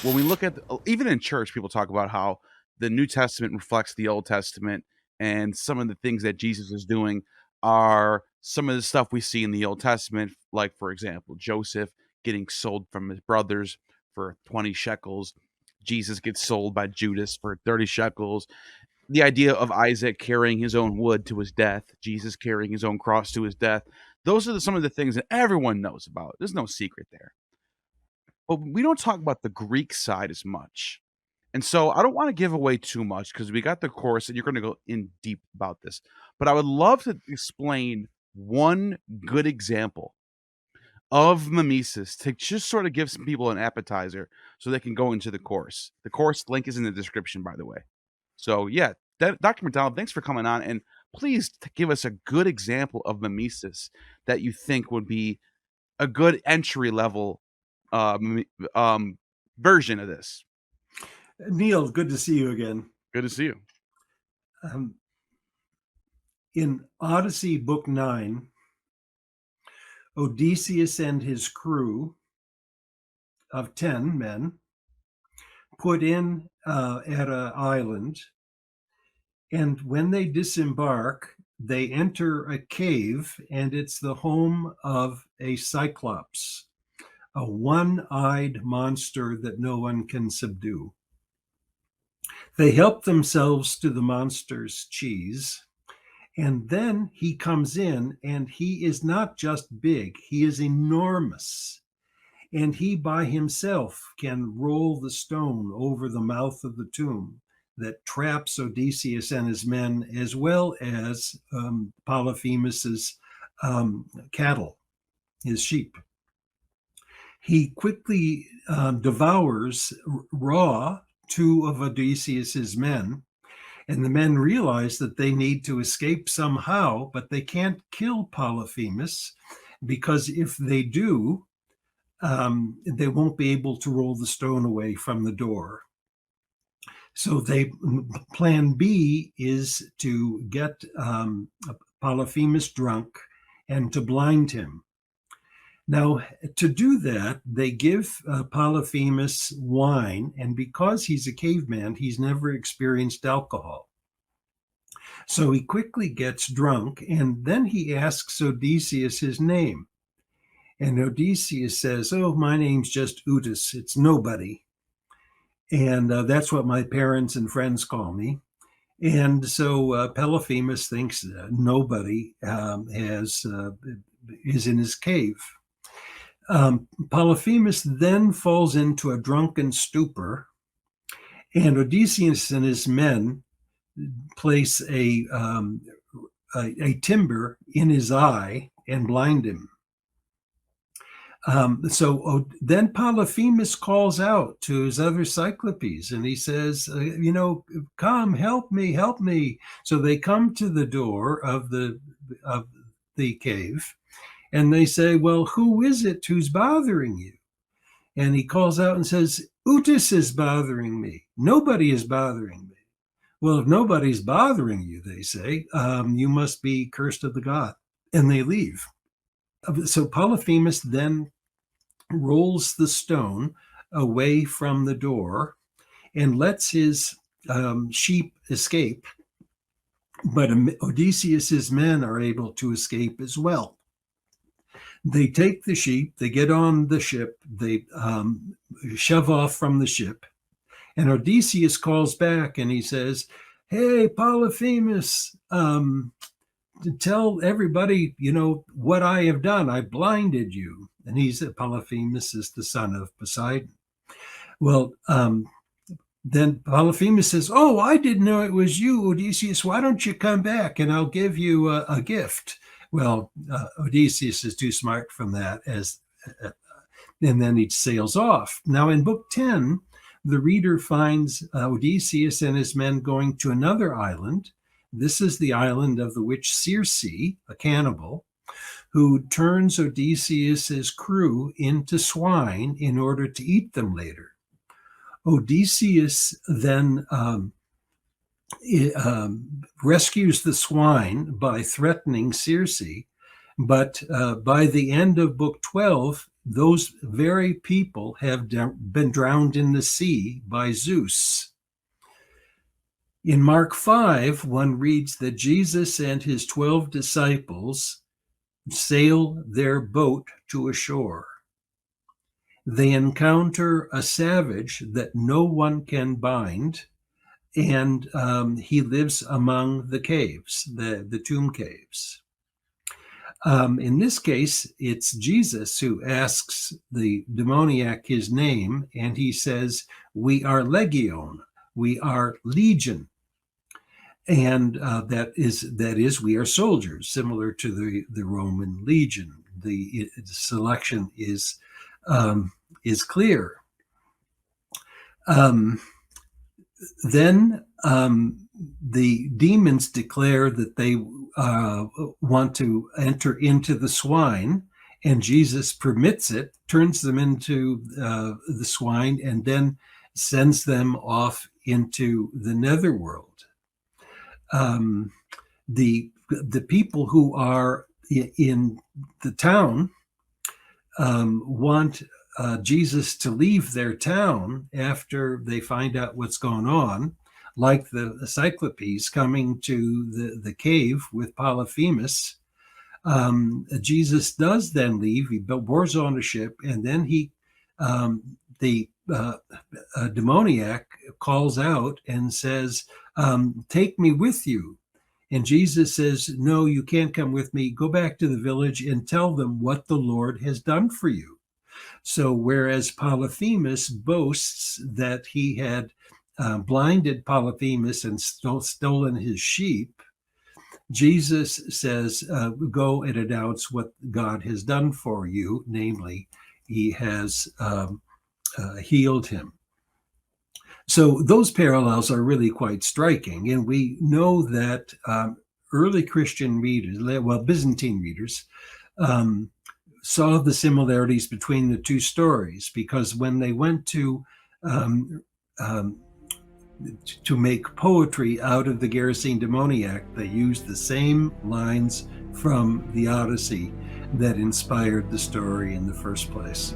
when we look at even in church, people talk about how the New Testament reflects the Old Testament, and some of the things that Jesus is doing are some of the stuff we see in the Old Testament, like, for example, Joseph getting sold from his brothers for 20 shekels. Jesus gets sold by Judas for 30 shekels. The idea of Isaac carrying his own wood to his death, Jesus carrying his own cross to his death. Those are some of the things that everyone knows about. There's no secret there. But we don't talk about the Greek side as much. And so I don't want to give away too much because we got the course and you're going to go in deep about this. But I would love to explain one good example of mimesis to just sort of give some people an appetizer so they can go into the course. The course link is in the description, by the way. So yeah, Dr. MacDonald, thanks for coming on. And please give us a good example of mimesis that you think would be a good entry level version of this. Neil, good to see you again. Good to see you. In Odyssey Book 9, Odysseus and his crew of 10 men put in at an island, and when they disembark, they enter a cave, and it's the home of a cyclops, a one-eyed monster that no one can subdue. They help themselves to the monster's cheese, and then he comes in, and he is not just big, he is enormous. And he by himself can roll the stone over the mouth of the tomb that traps Odysseus and his men, as well as Polyphemus's cattle, his sheep. He quickly devours raw 2 of Odysseus's men, and the men realize that they need to escape somehow, but they can't kill Polyphemus, because if they do, they won't be able to roll the stone away from the door. So plan B is to get Polyphemus drunk and to blind him. Now, to do that, they give Polyphemus wine, and because he's a caveman, he's never experienced alcohol. So he quickly gets drunk, and then he asks Odysseus his name. And Odysseus says, "Oh, my name's just Utis. It's nobody. And that's what my parents and friends call me." And so Polyphemus thinks nobody is in his cave. Polyphemus then falls into a drunken stupor, and Odysseus and his men place a timber in his eye and blind him. So then Polyphemus calls out to his other Cyclopes, and he says, "Come, help me, help me." So they come to the door of the cave, and they say, "Well, who is it who's bothering you?" And he calls out and says, "Utis is bothering me. Nobody is bothering me." "Well, if nobody's bothering you," they say, "you must be cursed of the god." And they leave. So Polyphemus then rolls the stone away from the door and lets his sheep escape. But Odysseus's men are able to escape as well. They take the sheep, they get on the ship, they shove off from the ship, and Odysseus calls back and he says, "Hey, Polyphemus, tell everybody, what I have done. I blinded you." And Polyphemus is the son of Poseidon. Well, then Polyphemus says, "Oh, I didn't know it was you, Odysseus. Why don't you come back and I'll give you a gift?" Well, Odysseus is too smart from that, and then he sails off. Now in Book 10, the reader finds Odysseus and his men going to another island. This is the island of the witch Circe, a cannibal, who turns Odysseus's crew into swine in order to eat them later. Odysseus then rescues the swine by threatening Circe, but by the end of Book 12, those very people have been drowned in the sea by Zeus. In Mark 5, one reads that Jesus and his 12 disciples sail their boat to a shore. They encounter a savage that no one can bind, and he lives among the caves, the tomb caves. In this case, it's Jesus who asks the demoniac his name, and he says, "We are legion, we are legion." And that is, we are soldiers, similar to the Roman legion. The selection is clear. Then the demons declare that they want to enter into the swine, and Jesus permits it, turns them into the swine, and then sends them off into the netherworld. The people who are in the town want Jesus to leave their town after they find out what's going on, like the Cyclopes coming to the cave with Polyphemus. Jesus does then leave. He boards on a ship, and then the demoniac calls out and says, "Take me with you." And Jesus says, "No, you can't come with me. Go back to the village and tell them what the Lord has done for you." So whereas Polyphemus boasts that he had blinded Polyphemus and stolen his sheep, Jesus says, go and announce what God has done for you, namely, he has healed him. So those parallels are really quite striking. And we know that early Christian readers, well, Byzantine readers, saw the similarities between the two stories, because when they went to make poetry out of the Gerasene demoniac, they used the same lines from the Odyssey that inspired the story in the first place.